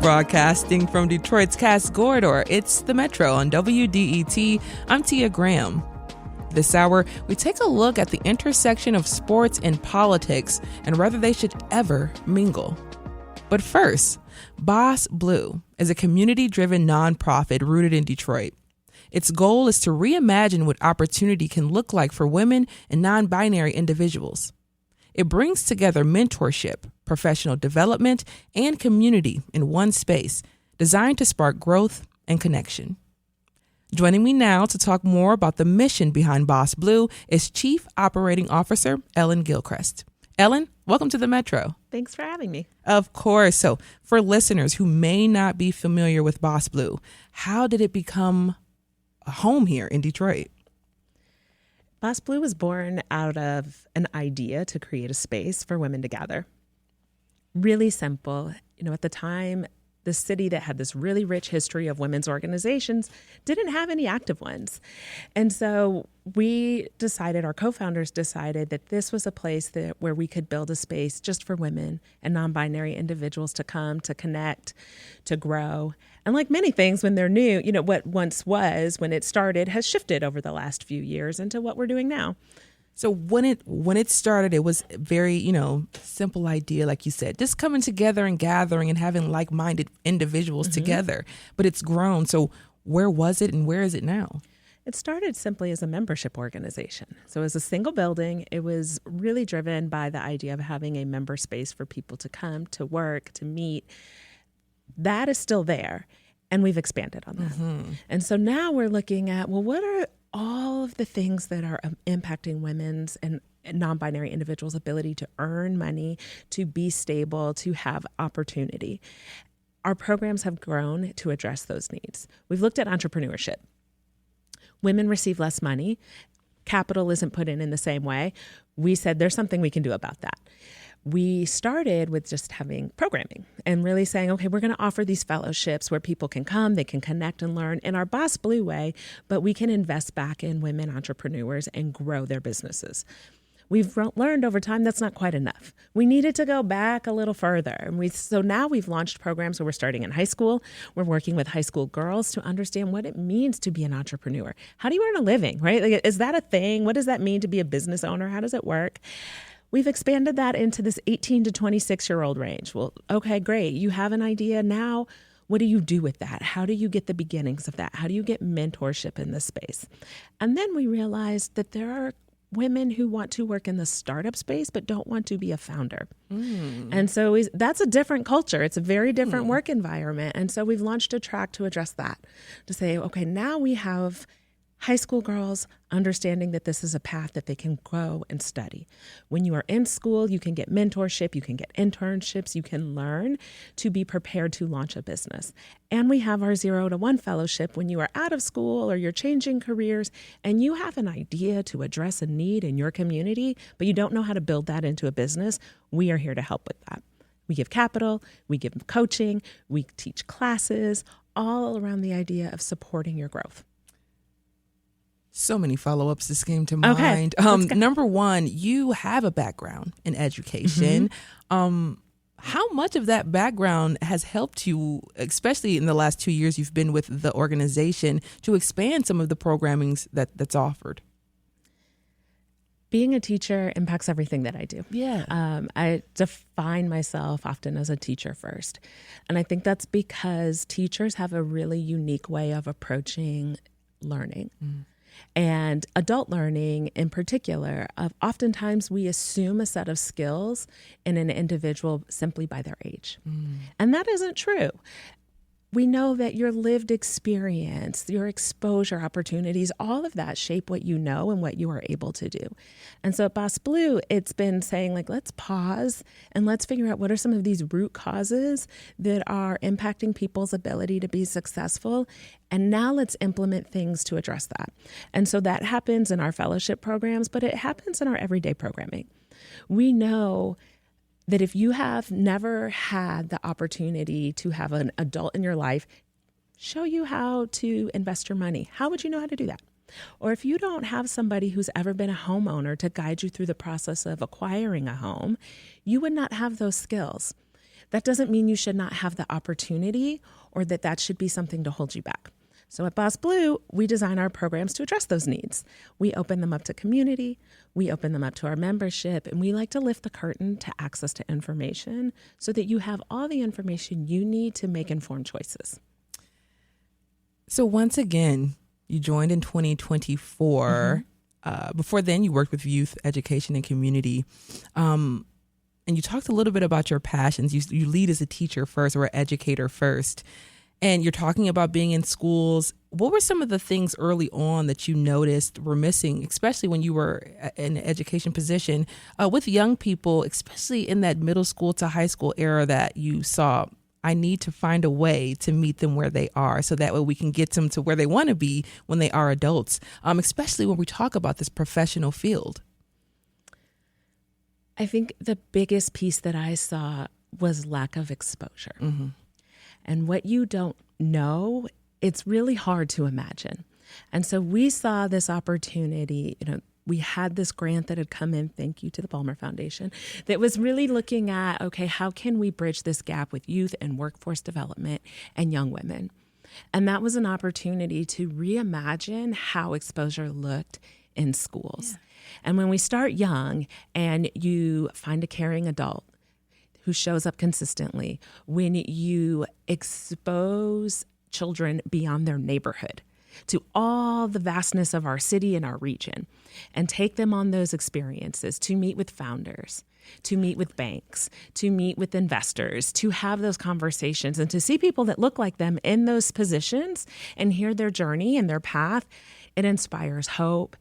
Broadcasting from Detroit's Cass Corridor, it's The Metro on WDET. I'm Tia Graham. This hour, we take a look at the intersection of sports and politics and whether they should ever mingle. But first, BasBlue is a community-driven nonprofit rooted in Detroit. Its goal is to reimagine what opportunity can look like for women and non-binary individuals. It brings together mentorship, professional development, and community in one space, designed to spark growth and connection. Joining me now to talk more about the mission behind BasBlue is Chief Operating Officer Ellen Gilchrist. Ellen, welcome to the Metro. Thanks for having me. Of course. So for listeners who may not be familiar with BasBlue, how did it become a home here in Detroit? BasBlue was born out of an idea to create a space for women to gather. Really simple. At the time, the city that had this really rich history of women's organizations didn't have any active ones. And so we decided, our co-founders decided, that this was a place where we could build a space just for women and non-binary individuals to come, to connect, to grow. And like many things when they're new, what once was, when it started, has shifted over the last few years into what we're doing now. So when it started, it was very, simple idea, like you said, just coming together and gathering and having like-minded individuals together. But it's grown. So where was it and where is it now? It started simply as a membership organization. So as a single building, it was really driven by the idea of having a member space for people to come, to work, to meet. That is still there. And we've expanded on that. Mm-hmm. And so now we're looking at, what are all of the things that are impacting women's and non-binary individuals' ability to earn money, to be stable, to have opportunity. Our programs have grown to address those needs. We've looked at entrepreneurship. Women receive less money. Capital isn't put in the same way. We said there's something we can do about that. We started with just having programming and really saying, okay, we're going to offer these fellowships where people can come, they can connect and learn in our BasBlue way, but we can invest back in women entrepreneurs and grow their businesses. We've learned over time that's not quite enough. We needed to go back a little further. And so now we've launched programs where we're starting in high school. We're working with high school girls to understand what it means to be an entrepreneur. How do you earn a living, right? Like, is that a thing? What does that mean to be a business owner? How does it work? We've expanded that into this 18 to 26-year-old range. Well, okay, great. You have an idea now. What do you do with that? How do you get the beginnings of that? How do you get mentorship in this space? And then we realized that there are women who want to work in the startup space but don't want to be a founder. And so that's a different culture. It's a very different work environment. And so we've launched a track to address that, to say, okay, now we have high school girls understanding that this is a path that they can grow and study. When you are in school, you can get mentorship, you can get internships, you can learn to be prepared to launch a business. And we have our 0 to 1 fellowship when you are out of school or you're changing careers and you have an idea to address a need in your community, but you don't know how to build that into a business. We are here to help with that. We give capital, we give coaching, we teach classes, all around the idea of supporting your growth. So many follow-ups just came to mind. Number one, you have a background in education. How much of that background has helped you, especially in the last 2 years you've been with the organization, to expand some of the programming that's offered? Being a teacher impacts everything that I do. Yeah. I define myself often as a teacher first. And I think that's because teachers have a really unique way of approaching learning. And adult learning in particular, oftentimes we assume a set of skills in an individual simply by their age. And that isn't true. We know that your lived experience, your exposure opportunities, all of that shape what you know and what you are able to do. And so at BasBlue, it's been saying, let's pause and let's figure out what are some of these root causes that are impacting people's ability to be successful. And now let's implement things to address that. And so that happens in our fellowship programs, but it happens in our everyday programming. We know that if you have never had the opportunity to have an adult in your life show you how to invest your money, how would you know how to do that? Or if you don't have somebody who's ever been a homeowner to guide you through the process of acquiring a home, you would not have those skills. that doesn't mean you should not have the opportunity or that should be something to hold you back. So at BasBlue, we design our programs to address those needs. We open them up to community, we open them up to our membership, and we like to lift the curtain to access to information so that you have all the information you need to make informed choices. So once again, you joined in 2024. Before then, you worked with youth education and community. And you talked a little bit about your passions. You lead as a teacher first, or an educator first. And you're talking about being in schools. What were some of the things early on that you noticed were missing, especially when you were in an education position with young people, especially in that middle school to high school era, that you saw, I need to find a way to meet them where they are so that way we can get them to where they want to be when they are adults, especially when we talk about this professional field? I think the biggest piece that I saw was lack of exposure. Mm-hmm. And what you don't know, it's really hard to imagine. And so we saw this opportunity, we had this grant that had come in, thank you to the Balmer Foundation, that was really looking at, okay, how can we bridge this gap with youth and workforce development and young women? And that was an opportunity to reimagine how exposure looked in schools. Yeah. And when we start young and you find a caring adult who shows up consistently, when you expose children beyond their neighborhood to all the vastness of our city and our region, and take them on those experiences to meet with founders, to meet with banks, to meet with investors, to have those conversations and to see people that look like them in those positions and hear their journey and their path, it inspires hope.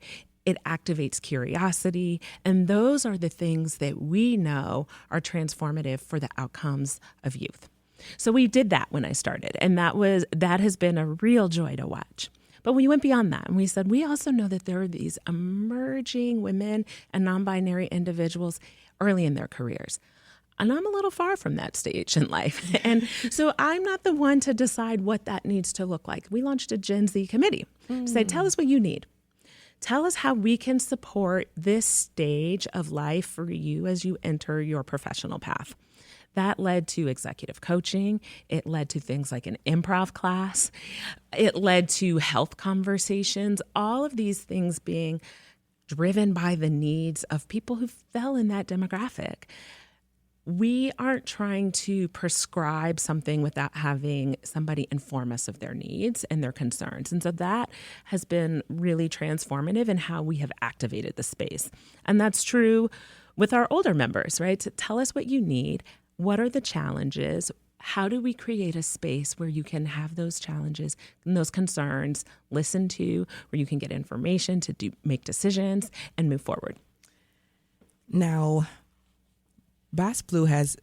It activates curiosity, and those are the things that we know are transformative for the outcomes of youth. So we did that when I started, and that has been a real joy to watch. But we went beyond that, and we said, we also know that there are these emerging women and non-binary individuals early in their careers. And I'm a little far from that stage in life. And so I'm not the one to decide what that needs to look like. We launched a Gen Z committee to say, tell us what you need. Tell us how we can support this stage of life for you as you enter your professional path. That led to executive coaching. It led to things like an improv class. It led to health conversations, all of these things being driven by the needs of people who fell in that demographic. We aren't trying to prescribe something without having somebody inform us of their needs and their concerns. And so that has been really transformative in how we have activated the space. And that's true with our older members, right? To tell us what you need. What are the challenges? How do we create a space where you can have those challenges and those concerns listened to, where you can get information to make decisions and move forward? Now, BasBlue has,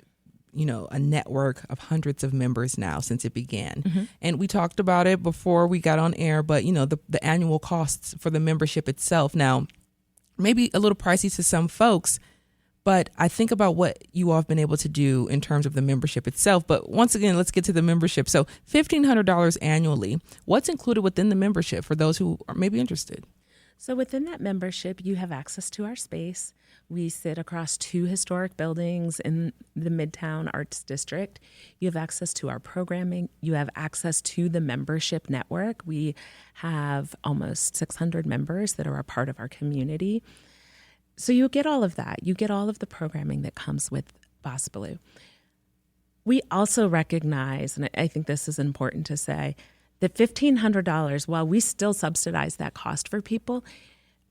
a network of hundreds of members now since it began. Mm-hmm. And we talked about it before we got on air, but, the annual costs for the membership itself now, maybe a little pricey to some folks, but I think about what you all have been able to do in terms of the membership itself. But once again, let's get to the membership. So $1,500 annually. What's included within the membership for those who are maybe interested? So within that membership, you have access to our space. We sit across 2 historic buildings in the Midtown Arts District. You have access to our programming. You have access to the membership network. We have almost 600 members that are a part of our community. So you get all of that. You get all of the programming that comes with BasBlue. We also recognize, and I think this is important to say, that $1,500, while we still subsidize that cost for people,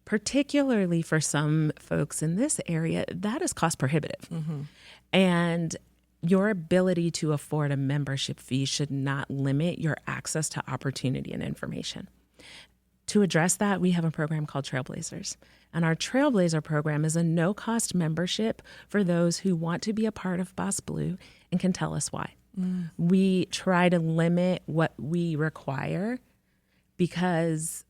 particularly for some folks in this area, that is cost prohibitive. Mm-hmm. And your ability to afford a membership fee should not limit your access to opportunity and information. To address that, we have a program called Trailblazers. And our Trailblazer program is a no-cost membership for those who want to be a part of BasBlue and can tell us why. Mm. We try to limit what we require because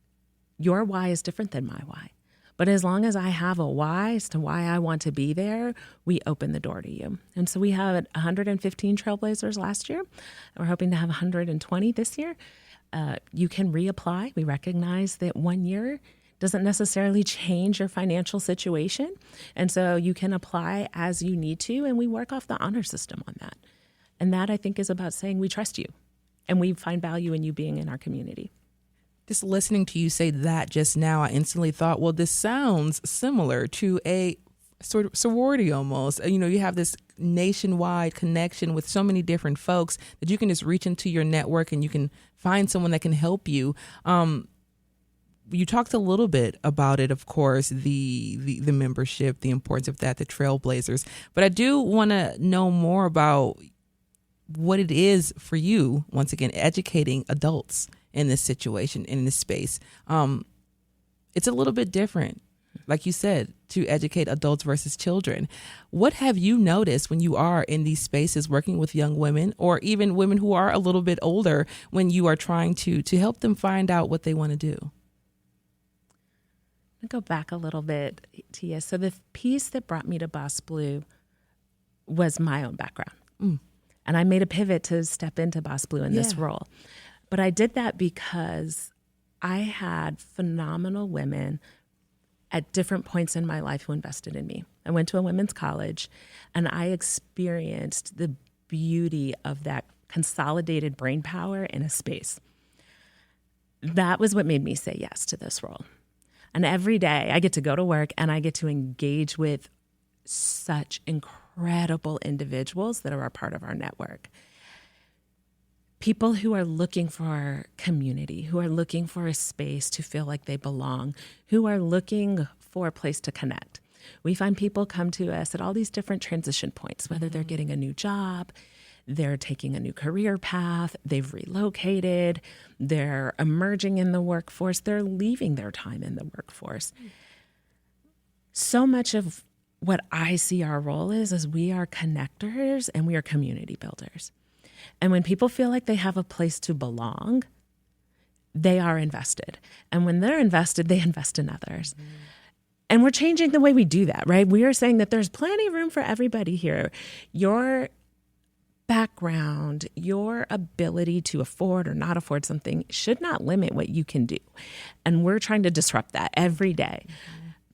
your why is different than my why. But as long as I have a why as to why I want to be there, we open the door to you. And so we had 115 Trailblazers last year. We're hoping to have 120 this year. You can reapply. We recognize that 1 year doesn't necessarily change your financial situation. And so you can apply as you need to, and we work off the honor system on that. And that, I think, is about saying we trust you and we find value in you being in our community. Just listening to you say that just now, I instantly thought, well, this sounds similar to a sort of sorority almost. You have this nationwide connection with so many different folks that you can just reach into your network and you can find someone that can help you. You talked a little bit about it, of course, the membership, the importance of that, the trailblazers. But I do want to know more about what it is for you, once again, educating adults in this situation, in this space. It's a little bit different, like you said, to educate adults versus children. What have you noticed when you are in these spaces working with young women or even women who are a little bit older when you are trying to help them find out what they want to do? I'll go back a little bit, Tia. So the piece that brought me to BasBlue was my own background. And I made a pivot to step into BasBlue in this role. But I did that because I had phenomenal women at different points in my life who invested in me. I went to a women's college and I experienced the beauty of that consolidated brain power in a space. That was what made me say yes to this role. And every day I get to go to work and I get to engage with such incredible individuals that are a part of our network. People who are looking for community, who are looking for a space to feel like they belong, who are looking for a place to connect. We find people come to us at all these different transition points, whether they're getting a new job, they're taking a new career path, they've relocated, they're emerging in the workforce, they're leaving their time in the workforce. So much of what I see our role is we are connectors and we are community builders. And when people feel like they have a place to belong, they are invested. And when they're invested, they invest in others. And we're changing the way we do that, right? We are saying that there's plenty of room for everybody here. Your background, your ability to afford or not afford something should not limit what you can do. And we're trying to disrupt that every day.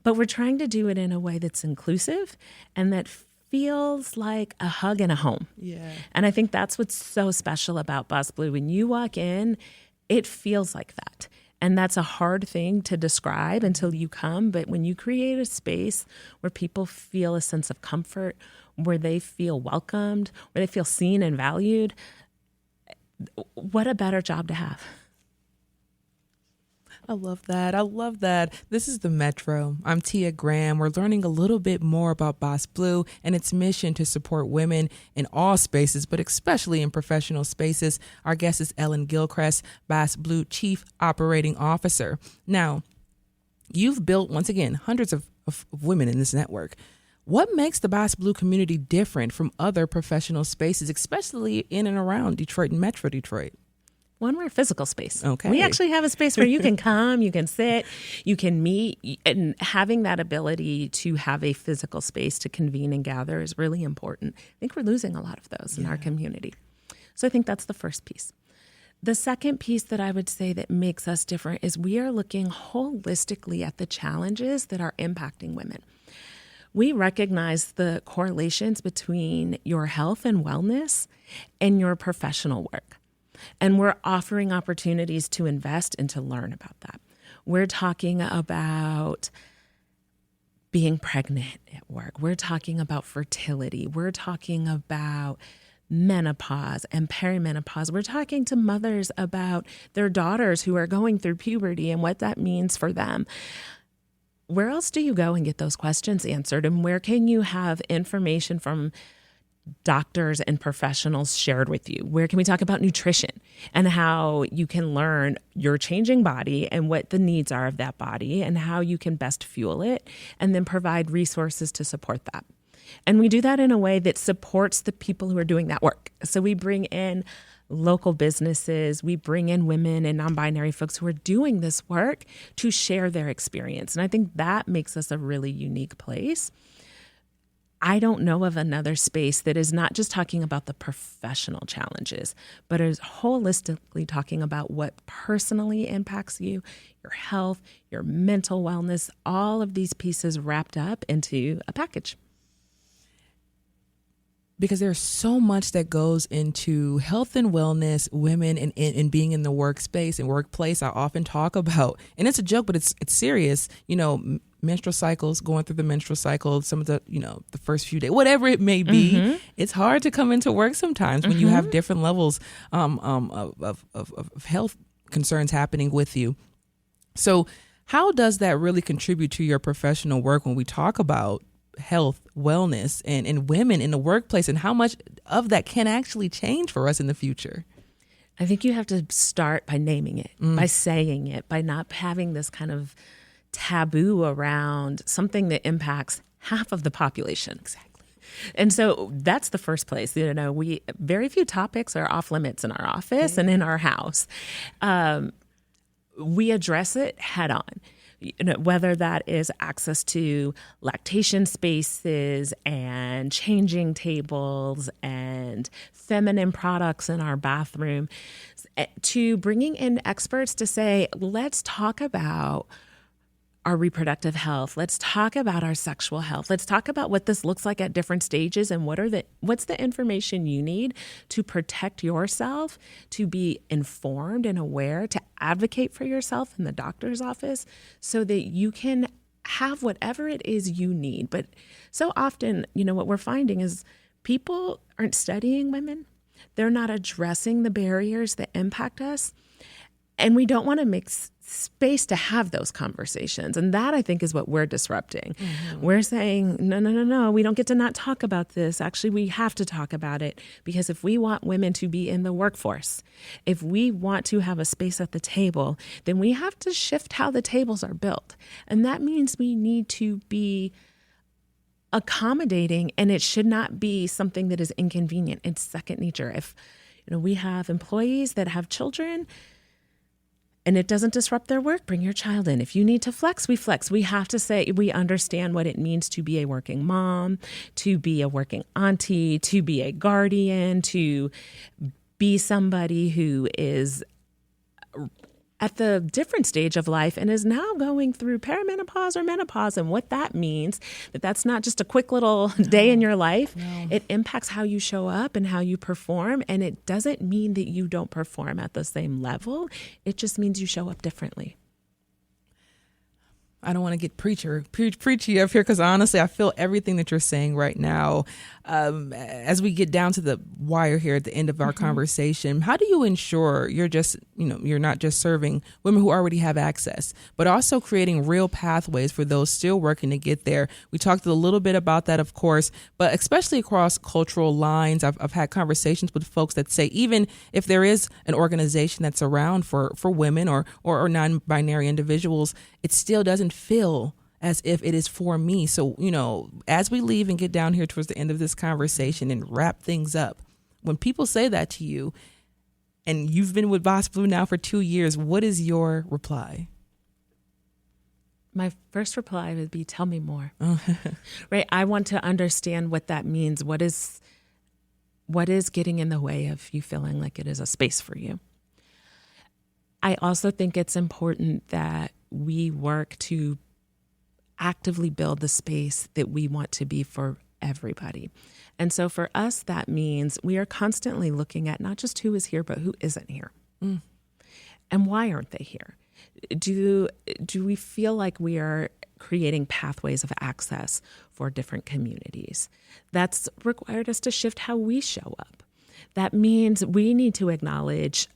But we're trying to do it in a way that's inclusive and that feels like a hug and a home. Yeah. And I think that's what's so special about BasBlue. When you walk in, it feels like that. And that's a hard thing to describe until you come. But when you create a space where people feel a sense of comfort, where they feel welcomed, where they feel seen and valued, what a better job to have. I love that. I love that. This is the Metro. I'm Tia Graham. We're learning a little bit more about BasBlue and its mission to support women in all spaces, but especially in professional spaces. Our guest is Ellen Gilchrist, BasBlue Chief Operating Officer. Now, you've built, once again, hundreds of women in this network. What makes the BasBlue community different from other professional spaces, especially in and around Detroit and Metro Detroit? One, we're a physical space. Okay. We actually have a space where you can come, you can sit, you can meet, and having that ability to have a physical space to convene and gather is really important. I think we're losing a lot of those in our community. So I think that's the first piece. The second piece that I would say that makes us different is we are looking holistically at the challenges that are impacting women. We recognize the correlations between your health and wellness and your professional work. And we're offering opportunities to invest and to learn about that. We're talking about being pregnant at work. We're talking about fertility. We're talking about menopause and perimenopause. We're talking to mothers about their daughters who are going through puberty and what that means for them. Where else do you go and get those questions answered? And where can you have information from doctors and professionals shared with you? Where can we talk about nutrition and how you can learn your changing body and what the needs are of that body and how you can best fuel it and then provide resources to support that? And we do that in a way that supports the people who are doing that work. So we bring in local businesses, we bring in women and non-binary folks who are doing this work to share their experience. And I think that makes us a really unique place. I don't know of another space that is not just talking about the professional challenges, but is holistically talking about what personally impacts you, your health, your mental wellness, all of these pieces wrapped up into a package. because there's so much that goes into health and wellness, women, and being in the workspace and workplace. I often talk about, and it's a joke, but it's serious, menstrual cycles, going through the menstrual cycle, some of the, the first few days, whatever it may be. It's hard to come into work sometimes when you have different levels of health concerns happening with you. So how does that really contribute to your professional work when we talk about health, wellness, and women in the workplace, and how much of that can actually change for us in the future? I think you have to start by naming it, by saying it, by not having this kind of taboo around something that impacts half of the population. Exactly. And so that's the first place. We very few topics are off limits in our office and in our house. We address it head on. Whether that is access to lactation spaces and changing tables and feminine products in our bathroom, to bringing in experts to say, let's talk about our reproductive health. Let's talk about our sexual health. Let's talk about what this looks like at different stages and what's the information you need to protect yourself, to be informed and aware, to advocate for yourself in the doctor's office so that you can have whatever it is you need. But so often, what we're finding is people aren't studying women. They're not addressing the barriers that impact us. And we don't want to make space to have those conversations. And that, I think, is what we're disrupting. We're saying, no, we don't get to not talk about this. Actually, we have to talk about it, because if we want women to be in the workforce, if we want to have a space at the table, then we have to shift how the tables are built. And that means we need to be accommodating, and it should not be something that is inconvenient. It's second nature. If we have employees that have children, and it doesn't disrupt their work, bring your child in. If you need to flex, we flex. We have to say we understand what it means to be a working mom, to be a working auntie, to be a guardian, to be somebody who is at the different stage of life and is now going through perimenopause or menopause, and what that means, that's not just a quick little day in your life. No. It impacts how you show up and how you perform, and it doesn't mean that you don't perform at the same level. It just means you show up differently. I don't want to get preachy up here, because honestly, I feel everything that you're saying right now. As we get down to the wire here at the end of our conversation, how do you ensure you're not just serving women who already have access, but also creating real pathways for those still working to get there? We talked a little bit about that, of course, but especially across cultural lines, I've had conversations with folks that say, even if there is an organization that's around for women or non-binary individuals, it still doesn't feel as if it is for me. So, as we leave and get down here towards the end of this conversation and wrap things up, when people say that to you, and you've been with BasBlue now for 2 years, what is your reply? My first reply would be, tell me more. Right? I want to understand what that means. What is getting in the way of you feeling like it is a space for you? I also think it's important that we work to actively build the space that we want to be for everybody. And so for us, that means we are constantly looking at not just who is here, but who isn't here. And why aren't they here? Do we feel like we are creating pathways of access for different communities? That's required us to shift how we show up. That means we need to acknowledge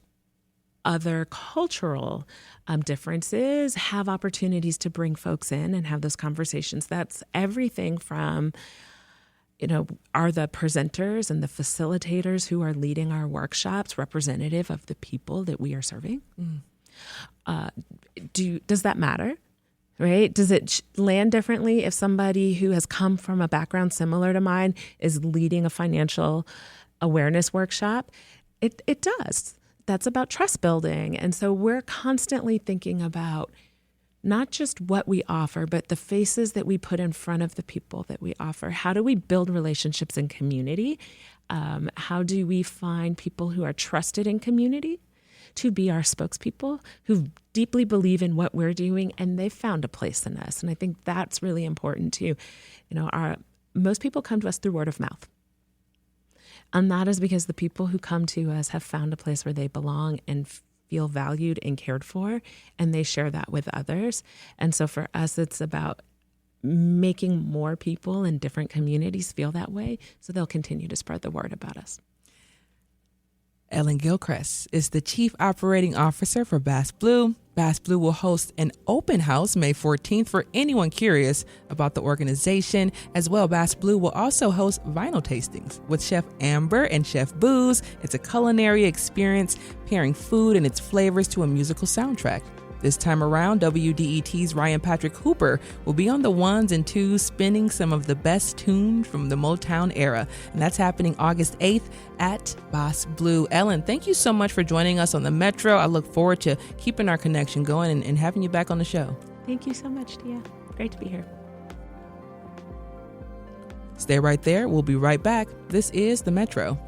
other cultural differences, have opportunities to bring folks in and have those conversations. That's everything from, are the presenters and the facilitators who are leading our workshops representative of the people that we are serving? Does that matter? Right? Does it land differently if somebody who has come from a background similar to mine is leading a financial awareness workshop? It does. That's about trust building. And so we're constantly thinking about not just what we offer, but the faces that we put in front of the people that we offer. How do we build relationships in community? How do we find people who are trusted in community to be our spokespeople, who deeply believe in what we're doing, and they've found a place in us? And I think that's really important too. Most people come to us through word of mouth. And that is because the people who come to us have found a place where they belong and feel valued and cared for, and they share that with others. And so for us, it's about making more people in different communities feel that way, so they'll continue to spread the word about us. Ellen Gilchrist is the Chief Operating Officer for BasBlue. BasBlue will host an open house May 14th for anyone curious about the organization. As well, BasBlue will also host vinyl tastings with Chef Amber and Chef Booze. It's a culinary experience pairing food and its flavors to a musical soundtrack. This time around, WDET's Ryan Patrick Hooper will be on the ones and twos spinning some of the best tunes from the Motown era. And that's happening August 8th at BasBlue. Ellen, thank you so much for joining us on the Metro. I look forward to keeping our connection going and having you back on the show. Thank you so much, Tia. Great to be here. Stay right there. We'll be right back. This is the Metro.